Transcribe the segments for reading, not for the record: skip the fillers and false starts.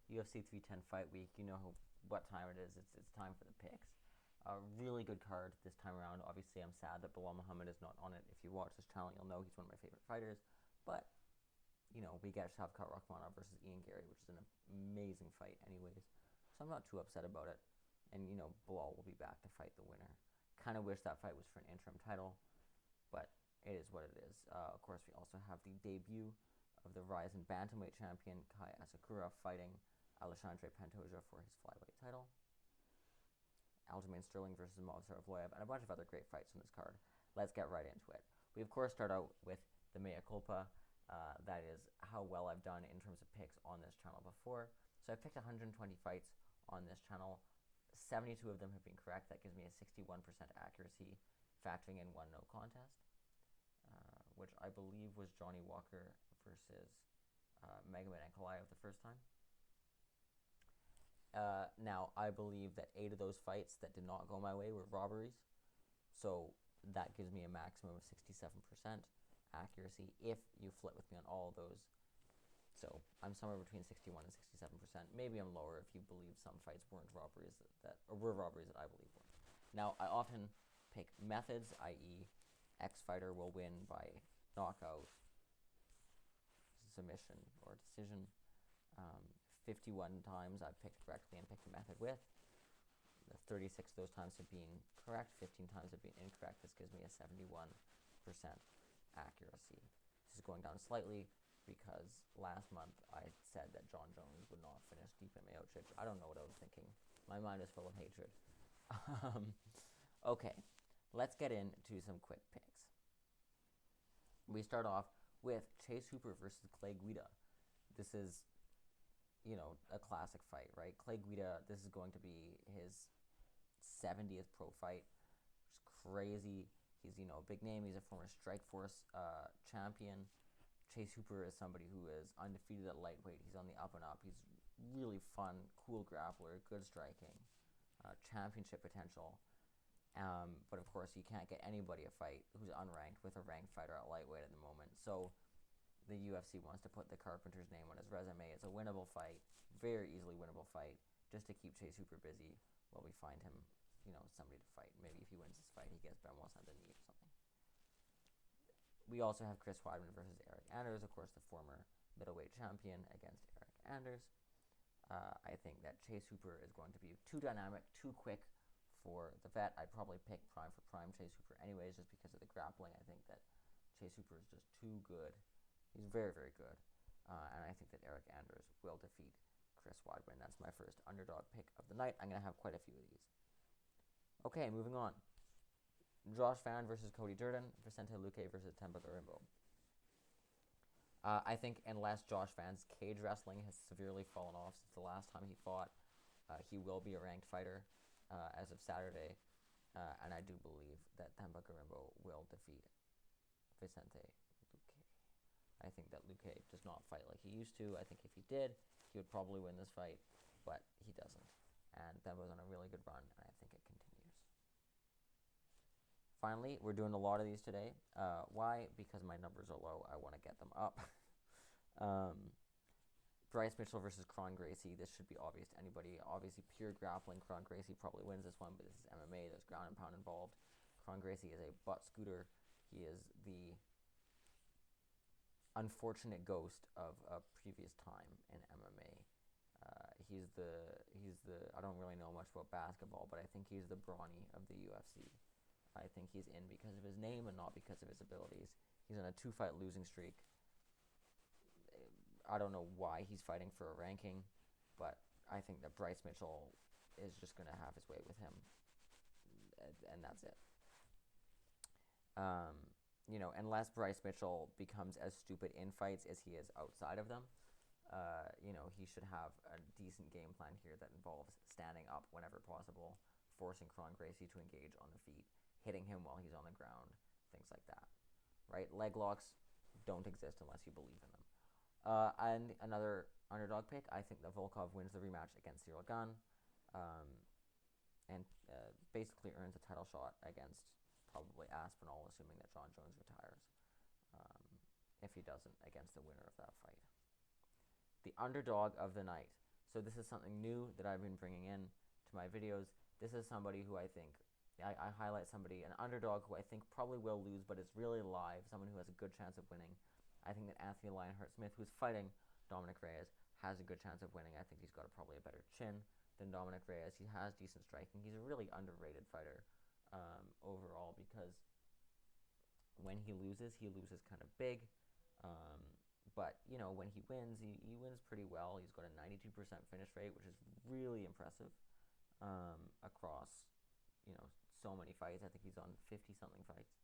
UFC 310 fight week. You know what time it is. It's time for the picks. A really good card this time around. Obviously, I'm sad that Belal Muhammad is not on it. If you watch this channel, you'll know he's one of my favorite fighters. But, you know, we get Shavkat Rakhmonov versus Garry, which is an amazing fight anyways. So I'm not too upset about it. And, you know, Belal will be back to fight the winner. Kind of wish that fight was for an interim title, but it is what it is. Of course, we also have the debut of the rising bantamweight champion, Kai Asakura, fighting Alexandre Pantoja for his flyweight title. Aljamain Sterling versus Movsar, and a bunch of other great fights on this card. Let's get right into it. We, of course, start out with the mea culpa. That is how well I've done in terms of picks on this channel before. So I've picked 120 fights on this channel. 72 of them have been correct. That gives me a 61% accuracy, factoring in one no contest, which I believe was Johnny Walker versus Magomed Ankalaev the first time. Now, I believe that 8 of those fights that did not go my way were robberies. So that gives me a maximum of 67% accuracy if you flip with me on all of those. So I'm somewhere between 61 and 67%. Maybe I'm lower if you believe some fights weren't robberies or were robberies that I believe weren't. Now, I often pick methods, i.e. X fighter will win by knockout, submission, or decision. 51 times I've picked correctly and picked a method with. 36 of those times have been correct, 15 times have been incorrect. This gives me a 71% accuracy. This is going down slightly because last month I said that John Jones would not finish Stipe Miocic. I don't know what I was thinking. My mind is full of hatred. Okay, let's get into some quick picks. We start off with Chase Hooper versus Clay Guida. This is, you know, a classic fight, right? Clay Guida, this is going to be his 70th pro fight, which is crazy. He's, you know, a big name. He's a former Strikeforce champion. Chase Hooper is somebody who is undefeated at lightweight. He's on the up and up. He's really fun, cool grappler, good striking, championship potential. But of course, you can't get anybody a fight who's unranked with a ranked fighter at lightweight at the moment. So the UFC wants to put the Carpenter's name on his resume. It's a winnable fight, very easily winnable fight, just to keep Chase Hooper busy while we find him, you know, somebody to fight. Maybe if he wins this fight, he gets Benoit Saint-Denis or something. We also have Chris Weidman versus Eric Anders, of course, the former middleweight champion against Eric Anders. I think that Chase Hooper is going to be too dynamic, too quick for the vet. I'd probably pick prime for prime Chase Hooper anyways, just because of the grappling. I think that Chase Hooper is just too good. He's very, very good. And I think that Eric Anders will defeat Chris Weidman. That's my first underdog pick of the night. I'm going to have quite a few of these. Okay, moving on. Josh Fan versus Cody Durden. Vicente Luque versus Themba Gorimbo. I think unless Josh Fan's cage wrestling has severely fallen off since the last time he fought, he will be a ranked fighter as of Saturday. And I do believe that Themba Gorimbo will defeat Vicente Luque. I think that Luque does not fight like he used to. I think if he did, he would probably win this fight, but he doesn't. And Themba's on a really good run, and I think it continues. Finally, we're doing a lot of these today. Why? Because my numbers are low. I want to get them up. Bryce Mitchell versus Kron Gracie. This should be obvious to anybody. Obviously, pure grappling. Kron Gracie probably wins this one, but this is MMA. There's ground and pound involved. Kron Gracie is a butt scooter. He is the unfortunate ghost of a previous time in MMA. He's the I don't really know much about basketball, but I think he's the Bronny of the UFC. I think he's in because of his name and not because of his abilities. He's on a 2-fight losing streak. I don't know why he's fighting for a ranking, but I think that Bryce Mitchell is just going to have his way with him, and that's it. You know, unless Bryce Mitchell becomes as stupid in fights as he is outside of them, you know, he should have a decent game plan here that involves standing up whenever possible, forcing Kron Gracie to engage on the feet, hitting him while he's on the ground, things like that, right? Leg locks don't exist unless you believe in them. And another underdog pick, I think that Volkov wins the rematch against Cyril Gane, and basically earns a title shot against probably Aspinall, assuming that John Jones retires. If he doesn't, against the winner of that fight. The underdog of the night. So this is something new that I've been bringing in to my videos. This is somebody who I think, I highlight somebody, an underdog who I think probably will lose, but is really live, someone who has a good chance of winning. I think that Anthony Lionheart-Smith, who's fighting Dominic Reyes, has a good chance of winning. I think he's got probably a better chin than Dominic Reyes. He has decent striking. He's a really underrated fighter overall, because when he loses kind of big. But, you know, when he wins, he wins pretty well. He's got a 92% finish rate, which is really impressive across, you know, so many fights. I think he's on 50-something fights.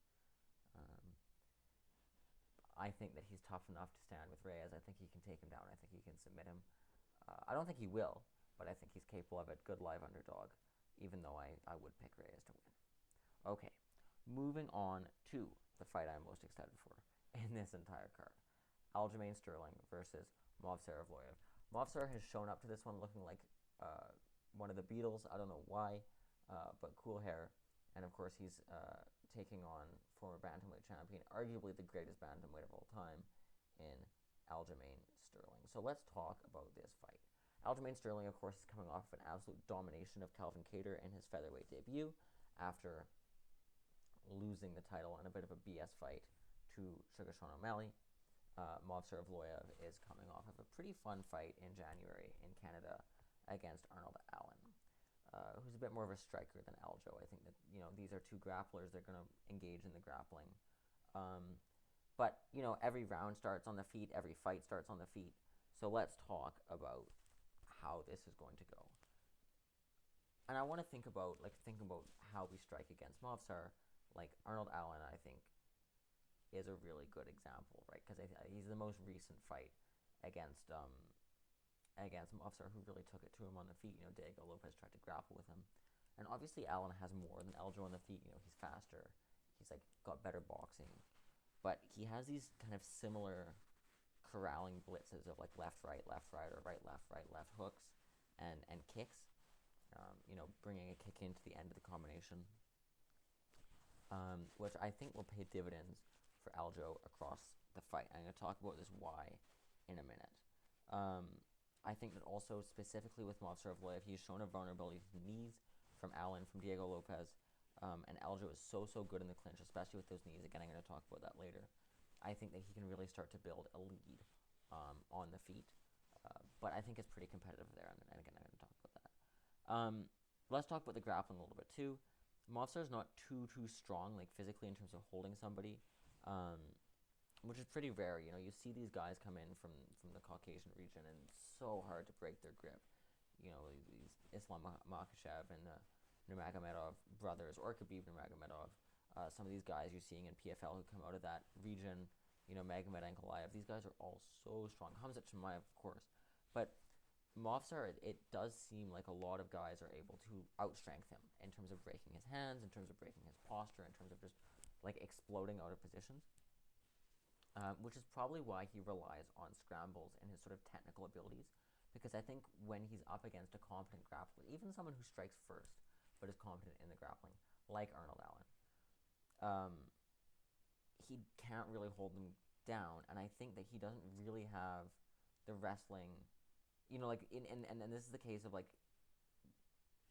I think that he's tough enough to stand with Reyes. I think he can take him down. I think he can submit him. I don't think he will, but I think he's capable of it. Good live underdog, even though I would pick Reyes to win. Okay, moving on to the fight I'm most excited for in this entire card. Aljamain Sterling versus Movsar Evloev. Movsar has shown up to this one looking like one of the Beatles. I don't know why, but cool hair. And of course, he's taking on former bantamweight champion, arguably the greatest bantamweight of all time, in Aljamain Sterling. So let's talk about this fight. Aljamain Sterling, of course, is coming off of an absolute domination of Calvin Kattar in his featherweight debut after losing the title in a bit of a BS fight to Sugar Sean O'Malley. Movsar Evloev is coming off of a pretty fun fight in January in Canada against Arnold Allen, who's a bit more of a striker than Aljo. I think that, you know, these are two grapplers. They're going to engage in the grappling. But, you know, every round starts on the feet. Every fight starts on the feet. So let's talk about how this is going to go. And I want to think about how we strike against Movsar. Like, Arnold Allen, I think, is a really good example, right? Because he's the most recent fight against Movsar, who really took it to him on the feet. You know, Diego Lopez tried to grapple with him, and obviously Allen has more than Aljo on the feet. You know, he's faster, he's like got better boxing, but he has these kind of similar corralling blitzes of like left right or right left hooks and kicks. You know, bringing a kick into the end of the combination, which I think will pay dividends for Aljo across the fight. I'm going to talk about this why in a minute. I think that also specifically with Movsar Evloev, he's shown a vulnerability to the knees from Allen, from Diego Lopez, and Aljo is so good in the clinch, especially with those knees. Again, I'm going to talk about that later. I think that he can really start to build a lead on the feet, but I think it's pretty competitive there, and again, I'm going to talk about that. Let's talk about the grappling a little bit too. Movsar is not too strong, like physically, in terms of holding somebody, which is pretty rare. You know, you see these guys come in from the Caucasian region, and it's so hard to break their grip. You know, these Islam Makhachev and the Nurmagomedov brothers, or Khabib Nurmagomedov. Some of these guys you're seeing in PFL who come out of that region, you know, Magomed Ankalaev. These guys are all so strong. Khamzat Chimaev, of course, but Movsar, it does seem like a lot of guys are able to outstrength him in terms of breaking his hands, in terms of breaking his posture, in terms of just like exploding out of positions, which is probably why he relies on scrambles and his sort of technical abilities, because I think when he's up against a competent grappler, even someone who strikes first but is competent in the grappling, like Arnold Allen, he can't really hold them down, and I think that he doesn't really have the wrestling. You know, like, and this is the case of, like,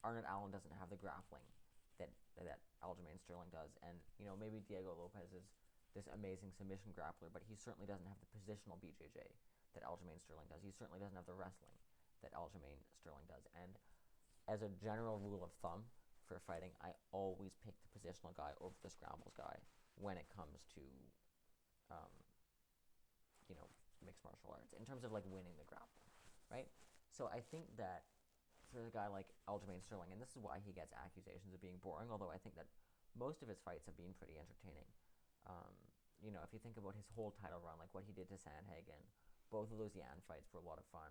Arnold Allen doesn't have the grappling that Aljamain Sterling does. And, you know, maybe Diego Lopez is this amazing submission grappler, but he certainly doesn't have the positional BJJ that Aljamain Sterling does. He certainly doesn't have the wrestling that Aljamain Sterling does. And as a general rule of thumb for fighting, I always pick the positional guy over the scrambles guy when it comes to, you know, mixed martial arts, in terms of, like, winning the grappling. Right? So I think that for a guy like Aljamain Sterling, and this is why he gets accusations of being boring, although I think that most of his fights have been pretty entertaining. You know, if you think about his whole title run, like what he did to Sandhagen, both of those Yan fights were a lot of fun.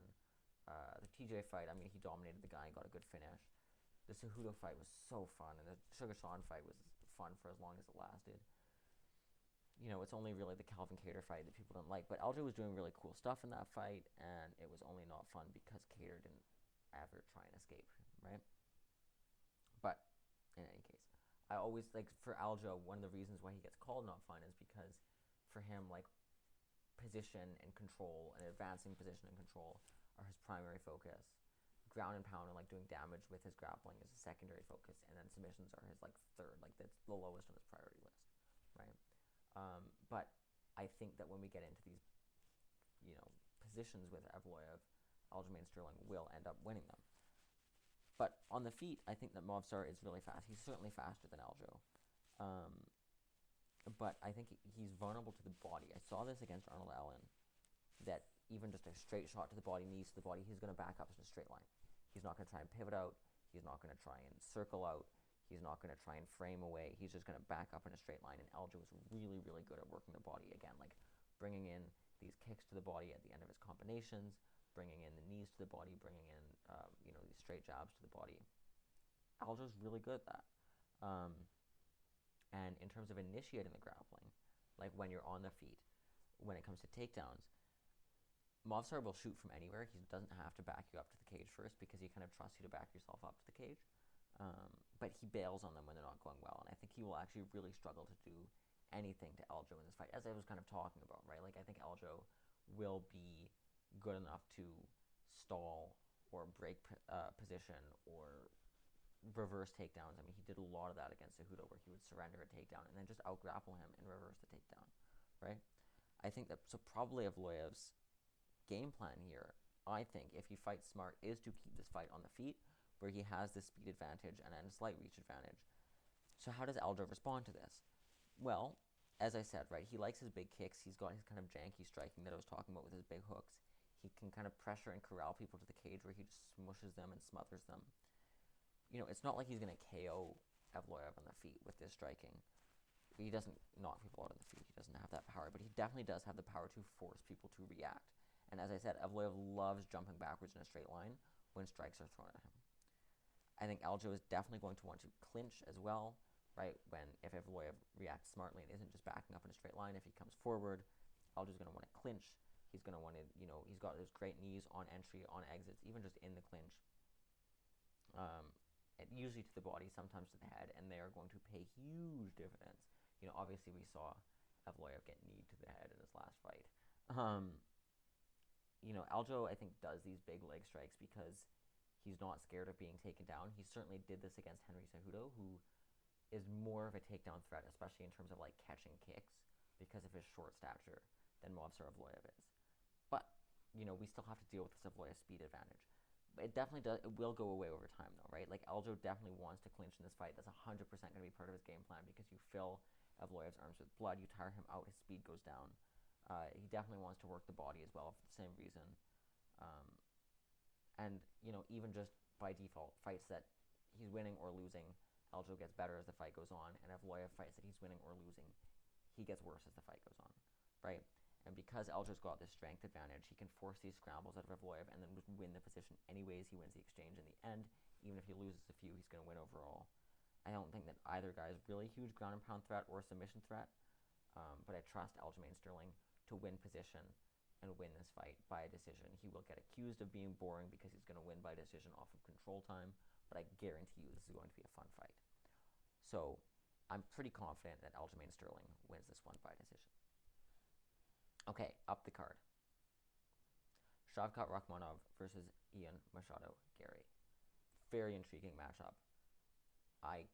The TJ fight, I mean, he dominated the guy and got a good finish. The Cejudo fight was so fun, and the Sugar Sean fight was fun for as long as it lasted. You know, it's only really the Calvin Kattar fight that people don't like. But Aljo was doing really cool stuff in that fight, and it was only not fun because Kattar didn't ever try and escape, right? But in any case, I always, like, for Aljo, one of the reasons why he gets called not fun is because for him, like, position and control and advancing position and control are his primary focus. ground and pound and like doing damage with his grappling is his secondary focus, and then submissions are his like third, like that's the lowest on his priority list, right? But I think that when we get into these, positions with Evloev, Aljamain Sterling will end up winning them. But on the feet, I think that Movsar is really fast. He's certainly faster than Aljo. But I think he's vulnerable to the body. I saw this against Arnold Allen, that even just a straight shot to the body, knees to the body, he's going to back up in a straight line. He's not going to try and pivot out. He's not going to try and circle out. He's not going to try and frame away. He's just going to back up in a straight line. And Aljo is really, really good at working the body. Again, like bringing in these kicks to the body at the end of his combinations, bringing in the knees to the body, bringing in, these straight jabs to the body. Aljo's really good at that. And in terms of initiating the grappling, like when you're on the feet, when it comes to takedowns, Movsar will shoot from anywhere. He doesn't have to back you up to the cage first because he kind of trusts you to back yourself up to the cage. But he bails on them when they're not going well. And I think he will actually really struggle to do anything to Aljo in this fight, as I was kind of talking about, right? Like I think Aljo will be good enough to stall or break position or reverse takedowns. I mean, he did a lot of that against Cejudo, where he would surrender a takedown and then just out-grapple him and reverse the takedown, right? I think that, so probably Evloev's game plan here, I think, if he fights smart, is to keep this fight on the feet, where he has this speed advantage and then a slight reach advantage. So how does Aljo respond to this? Well, as I said, right, he likes his big kicks. He's got his kind of janky striking that I was talking about with his big hooks. He can kind of pressure and corral people to the cage, where he just smushes them and smothers them. It's not like he's going to KO Evloev on the feet with this striking. He doesn't knock people out on the feet. He doesn't have that power, but he definitely does have the power to force people to react. And as I said, Evloev loves jumping backwards in a straight line when strikes are thrown at him. I think Aljo is definitely going to want to clinch as well, right? If Evloev reacts smartly and isn't just backing up in a straight line, if he comes forward, Aljo's going to want to clinch. He's going to want to, he's got those great knees on entry, on exits, even just in the clinch. Usually to the body, sometimes to the head, and they are going to pay huge dividends. Obviously we saw Evloev get kneed to the head in his last fight. Aljo, I think, does these big leg strikes because he's not scared of being taken down. He certainly did this against Henry Cejudo, who is more of a takedown threat, especially in terms of like catching kicks, because of his short stature, than Movsar Evloev is. But, we still have to deal with this Evloev speed advantage. It definitely does. It will go away over time, though, right? Like Aljo definitely wants to clinch in this fight. That's 100% going to be part of his game plan, because you fill Evloev's arms with blood, you tire him out, his speed goes down. He definitely wants to work the body as well for the same reason. And even just by default, fights that he's winning or losing, Aljo gets better as the fight goes on, and Evloev fights that he's winning or losing, he gets worse as the fight goes on, right? And because Aljo's got this strength advantage, he can force these scrambles out of Evloev and then win the position anyways. He wins the exchange in the end. Even if he loses a few, he's going to win overall. I don't think that either guy is really a huge ground and pound threat or submission threat, but I trust Aljamain Sterling to win position and win this fight by a decision. He will get accused of being boring because he's going to win by decision off of control time, but I guarantee you this is going to be a fun fight. So I'm pretty confident that Aljamain Sterling wins this one by decision. Okay, up the card. Shavkat Rakhmonov versus Ian Machado Garry. Very intriguing matchup. I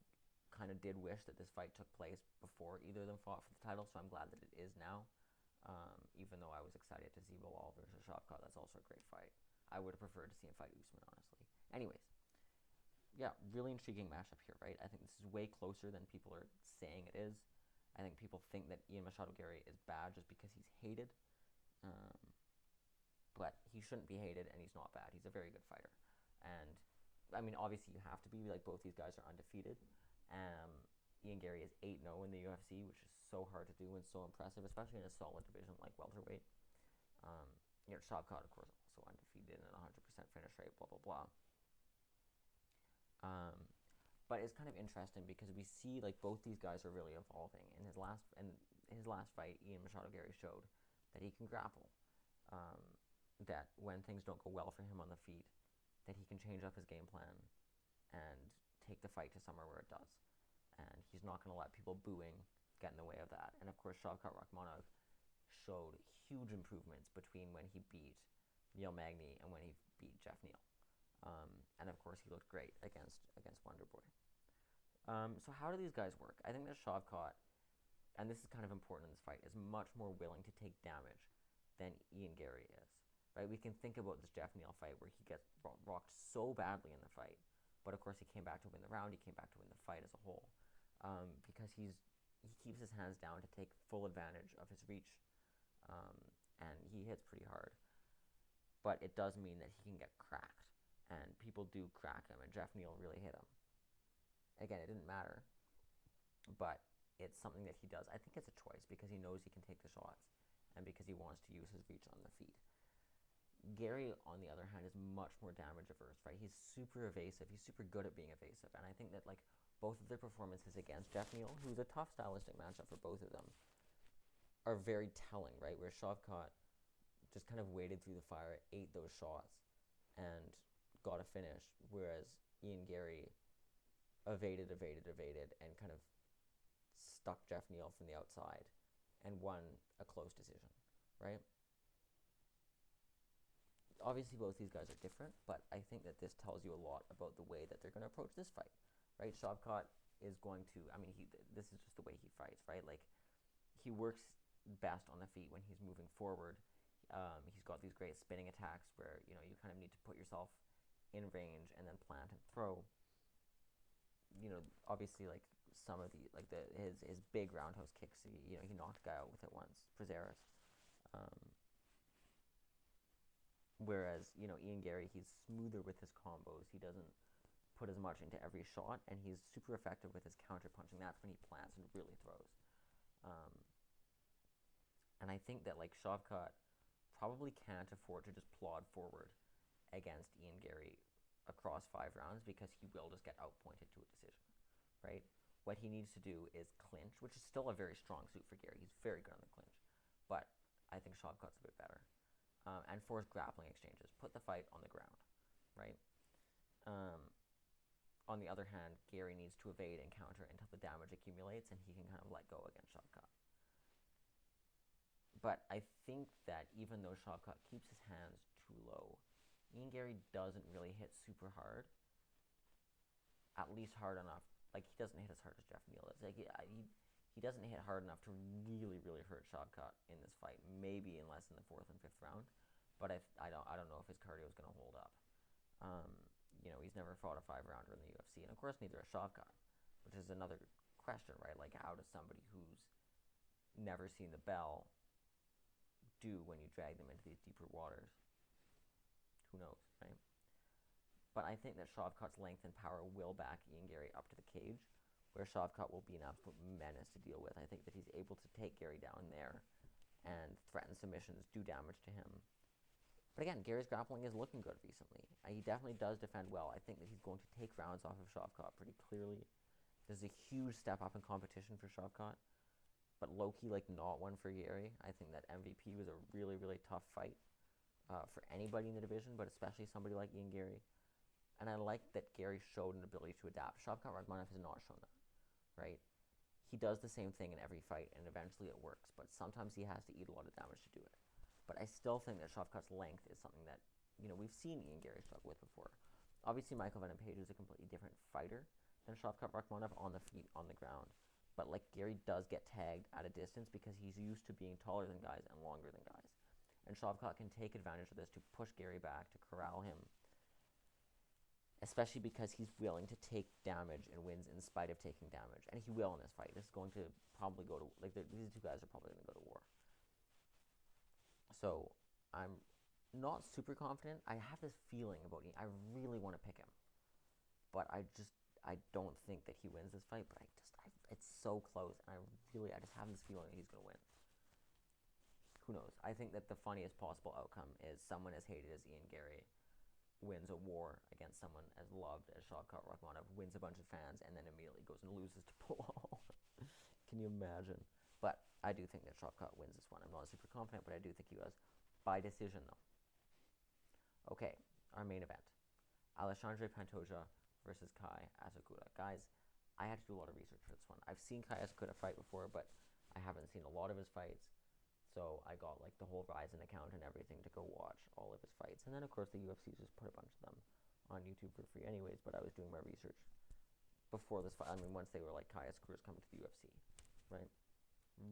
kind of did wish that this fight took place before either of them fought for the title, so I'm glad that it is now. Even though I was excited to see Belal versus Shavkat, that's also a great fight. I would have preferred to see him fight Usman, honestly. Anyways, yeah, really intriguing matchup here, right? I think this is way closer than people are saying it is. I think people think that Ian Machado Garry is bad just because he's hated. But he shouldn't be hated, and he's not bad. He's a very good fighter. And, I mean, obviously you have to be. Like, both these guys are undefeated. Ian Garry is 8-0 in the UFC, which is so hard to do and so impressive, especially in a solid division like welterweight. Shavkat, of course, also undefeated and 100% finish rate, blah, blah, blah. But it's kind of interesting because we see like both these guys are really evolving. In his last fight, Ian Machado Garry showed that he can grapple. That when things don't go well for him on the feet, that he can change up his game plan and take the fight to somewhere where it does. And he's not going to let people booing get in the way of that. And of course, Shavkat Rakhmonov showed huge improvements between when he beat Neil Magny and when he beat Jeff Neal. he looked great against Wonderboy. So how do these guys work? I think that Shavkat, and this is kind of important in this fight, is much more willing to take damage than Ian Garry is. Right? We can think about this Jeff Neal fight where he gets rocked so badly in the fight, but of course he came back to win the round. He came back to win the fight as a whole, because he keeps his hands down to take full advantage of his reach, and he hits pretty hard. But it does mean that he can get cracked, and people do crack him, and Jeff Neal really hit him. Again, it didn't matter, but it's something that he does. I think it's a choice because he knows he can take the shots and because he wants to use his reach on the feet. Garry, on the other hand, is much more damage averse, right? He's super evasive. He's super good at being evasive. And I think that, like, both of their performances against Jeff Neal, who's a tough stylistic matchup for both of them, are very telling, right? Where Shavkat just kind of waded through the fire, ate those shots, and got a finish, whereas Ian Garry evaded, and kind of stuck Jeff Neal from the outside and won a close decision, right? Obviously, both these guys are different, but I think that this tells you a lot about the way that they're going to approach this fight, right? Shavkat is going to, I mean, this is just the way he fights, right? Like, he works best on the feet when he's moving forward. He's got these great spinning attacks where, you know, you kind of need to put yourself in range and then plant and throw. You know, obviously, like, some of the, like, his big roundhouse kicks, he knocked a guy out with it once, Prazeres. Whereas, you know, Ian Garry, he's smoother with his combos. He doesn't put as much into every shot, and he's super effective with his counter punching. That's when he plants and really throws. And I think that, like, Shavkat probably can't afford to just plod forward against Ian Garry across 5 rounds because he will just get outpointed to a decision, right? What he needs to do is clinch, which is still a very strong suit for Garry. He's very good on the clinch, but I think Shavkat's a bit better. And force grappling exchanges. Put the fight on the ground, right? On the other hand, Garry needs to evade and counter until the damage accumulates and he can kind of let go against Shavkat. But I think that even though Shavkat keeps his hands too low, Ian Garry doesn't really hit super hard, at least hard enough. Like, he doesn't hit as hard as Jeff Neal is. Like, he doesn't hit hard enough to really, really hurt Shavkat in this fight. Maybe unless in the 4th and 5th round, but I don't know if his cardio is going to hold up. You know, he's never fought a 5-rounder in the UFC, and of course neither has Shavkat, which is another question, right? Like, how does somebody who's never seen the bell do when you drag them into these deeper waters? Who knows, right? But I think that Shavkat's length and power will back Ian Garry up to the cage, where Shavkat will be an absolute menace to deal with. I think that he's able to take Garry down there and threaten submissions, do damage to him. But again, Garry's grappling is looking good recently. He definitely does defend well. I think that he's going to take rounds off of Shavkat pretty clearly. There's a huge step up in competition for Shavkat, but low-key, like, not one for Garry. I think that MVP was a really, really tough fight for anybody in the division, but especially somebody like Ian Garry. And I like that Garry showed an ability to adapt. Shavkat Rakhmonov has not shown that, right? He does the same thing in every fight, and eventually it works, but sometimes he has to eat a lot of damage to do it. But I still think that Shavkat's length is something that, you know, we've seen Ian Garry struggle with before. Obviously, Michael Venom Page is a completely different fighter than Shavkat Rakhmonov on the feet, on the ground. But, like, Garry does get tagged at a distance because he's used to being taller than guys and longer than guys. And Shavkat can take advantage of this to push Garry back, to corral him, especially because he's willing to take damage and wins in spite of taking damage. And he will in this fight. This is going to probably go to, like, these two guys are probably going to go to war. So I'm not super confident. I have this feeling about Ian. I really want to pick him, but I don't think that he wins this fight. But it's so close, and I just have this feeling that he's going to win. Who knows? I think that the funniest possible outcome is someone as hated as Ian Garry wins a war against someone as loved as Shavkat Rakhmonov, wins a bunch of fans, and then immediately goes and loses to Belal. Can you imagine? But I do think that Shavkat wins this one. I'm not super confident, but I do think he does. By decision, though. Okay, our main event. Alexandre Pantoja versus Kai Asakura. Guys, I had to do a lot of research for this one. I've seen Kai Asakura fight before, but I haven't seen a lot of his fights. So I got, like, the whole Ryzen account and everything to go watch all of his fights. And then, of course, the UFC just put a bunch of them on YouTube for free anyways, but I was doing my research before this fight. I mean, once they were like, Kai Asakura's coming to the UFC, right?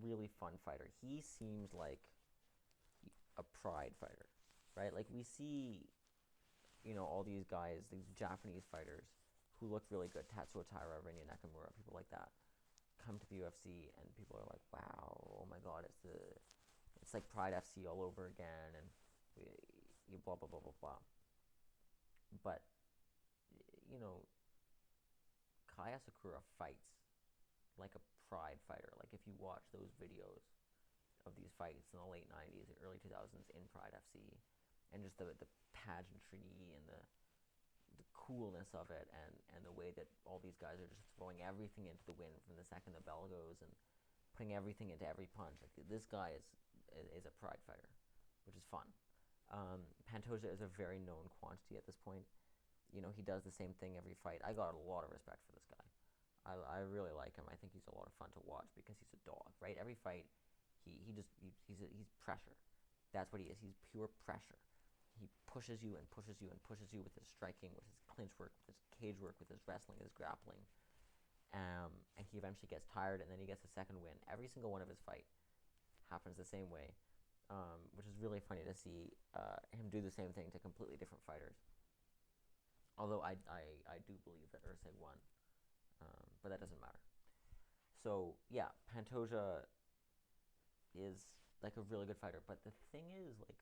Really fun fighter. He seems like a pride fighter, right? Like we see, all these guys, these Japanese fighters who look really good, Tatsuo Taira, Rinya Nakamura, people like that, come to the UFC and people are like, wow, oh my god, it's like Pride FC all over again, and blah blah blah blah blah. But Kai Asakura fights like a pride fighter. Like if you watch those videos of these fights in the late 90s, early 2000s in Pride FC, and just the pageantry and the coolness of it, and the way that all these guys are just throwing everything into the wind from the second the bell goes, and putting everything into every punch. Like this guy is a pride fighter, which is fun. Pantoja is a very known quantity at this point. He does the same thing every fight. I got a lot of respect for this guy. I really like him. I think he's a lot of fun to watch because he's a dog, right? Every fight, he's pressure. That's what he is. He's pure pressure. He pushes you and pushes you and pushes you with his striking, with his clinch work, with his cage work, with his wrestling, his grappling. And he eventually gets tired, and then he gets a second win. Every single one of his fight happens the same way, which is really funny to see him do the same thing to completely different fighters. Although I do believe that Usyk won, but that doesn't matter. So yeah, Pantoja is like a really good fighter. But the thing is, like,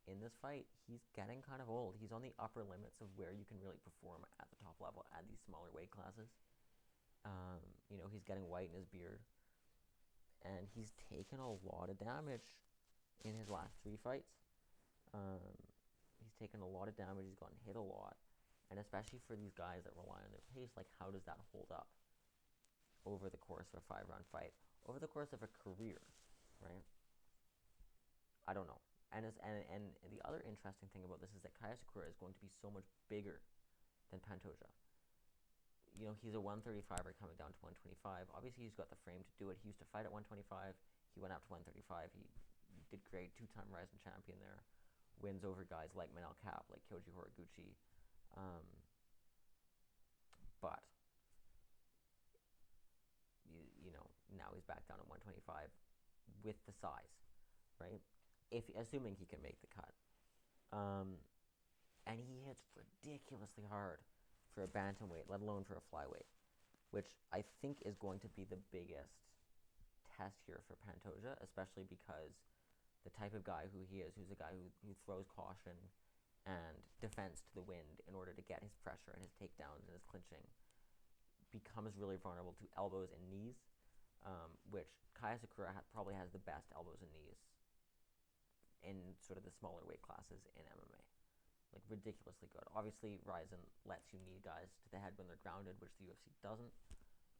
in this fight, he's getting kind of old. He's on the upper limits of where you can really perform at the top level at these smaller weight classes. He's getting white in his beard, and he's taken a lot of damage in his last 3 fights. He's taken a lot of damage. He's gotten hit a lot. And especially for these guys that rely on their pace, like, how does that hold up over the course of a 5-round fight, over the course of a career, right? I don't know. And the other interesting thing about this is that Kai Asakura is going to be so much bigger than Pantoja. He's a 135er coming down to 125. Obviously, he's got the frame to do it. He used to fight at 125. He went up to 135. He did great, 2-time rising champion there. Wins over guys like Manel Kape, like Kyoji Horiguchi. But now he's back down at 125 with the size, right? Assuming he can make the cut. And he hits ridiculously hard for a bantamweight, let alone for a flyweight, which I think is going to be the biggest test here for Pantoja, especially because the type of guy who he is, who's a guy who throws caution and defense to the wind in order to get his pressure and his takedowns and his clinching, becomes really vulnerable to elbows and knees, which Kai Asakura probably has the best elbows and knees in sort of the smaller weight classes in MMA. Like, ridiculously good. Obviously, Ryzen lets you knee guys to the head when they're grounded, which the UFC doesn't.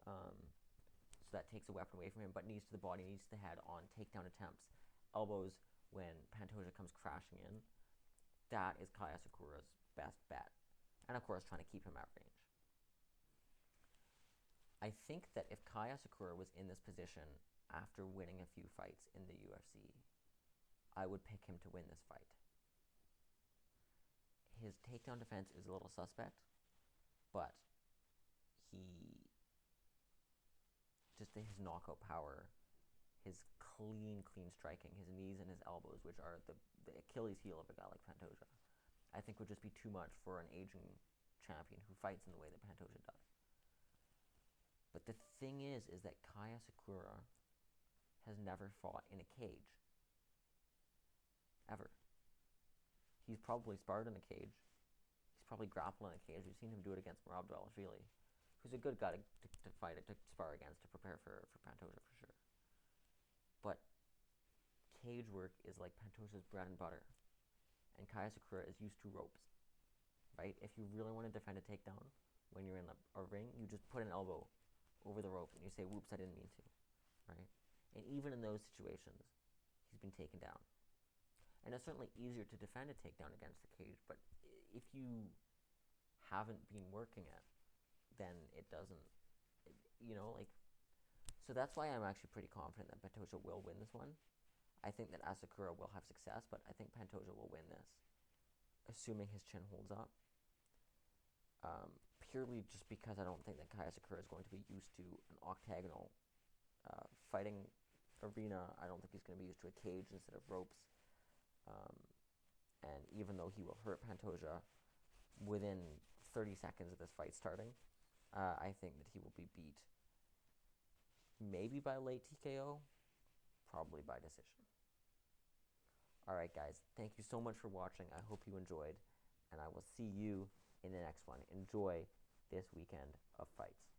So that takes a weapon away from him, but knees to the body, knees to the head on takedown attempts, elbows when Pantoja comes crashing in. That is Kai Asakura's best bet. And of course, trying to keep him at range. I think that if Kai Asakura was in this position after winning a few fights in the UFC, I would pick him to win this fight. His takedown defense is a little suspect, but his knockout power, his clean striking, his knees and his elbows, which are the Achilles heel of a guy like Pantoja, I think would just be too much for an aging champion who fights in the way that Pantoja does. But the thing is that Kai Asakura has never fought in a cage. Ever. He's probably sparred in a cage. He's probably grappled in a cage. We've seen him do it against Merab Dvalishvili, who's a good guy to fight, to spar against, to prepare for Pantoja for sure. But cage work is like Pantoja's bread and butter. And Kai Asakura is used to ropes, right? If you really want to defend a takedown when you're in a ring, you just put an elbow over the rope and you say, whoops, I didn't mean to, right? And even in those situations, he's been taken down. And it's certainly easier to defend a takedown against the cage, but if you haven't been working it, then it doesn't, so that's why I'm actually pretty confident that Pantoja will win this one. I think that Asakura will have success, but I think Pantoja will win this, assuming his chin holds up. purely just because I don't think that Kai Asakura is going to be used to an octagonal fighting arena. I don't think he's going to be used to a cage instead of ropes. And even though he will hurt Pantoja within 30 seconds of this fight starting, I think that he will be beat maybe by late TKO, probably by decision. All right, guys, thank you so much for watching. I hope you enjoyed, and I will see you in the next one. Enjoy this weekend of fights.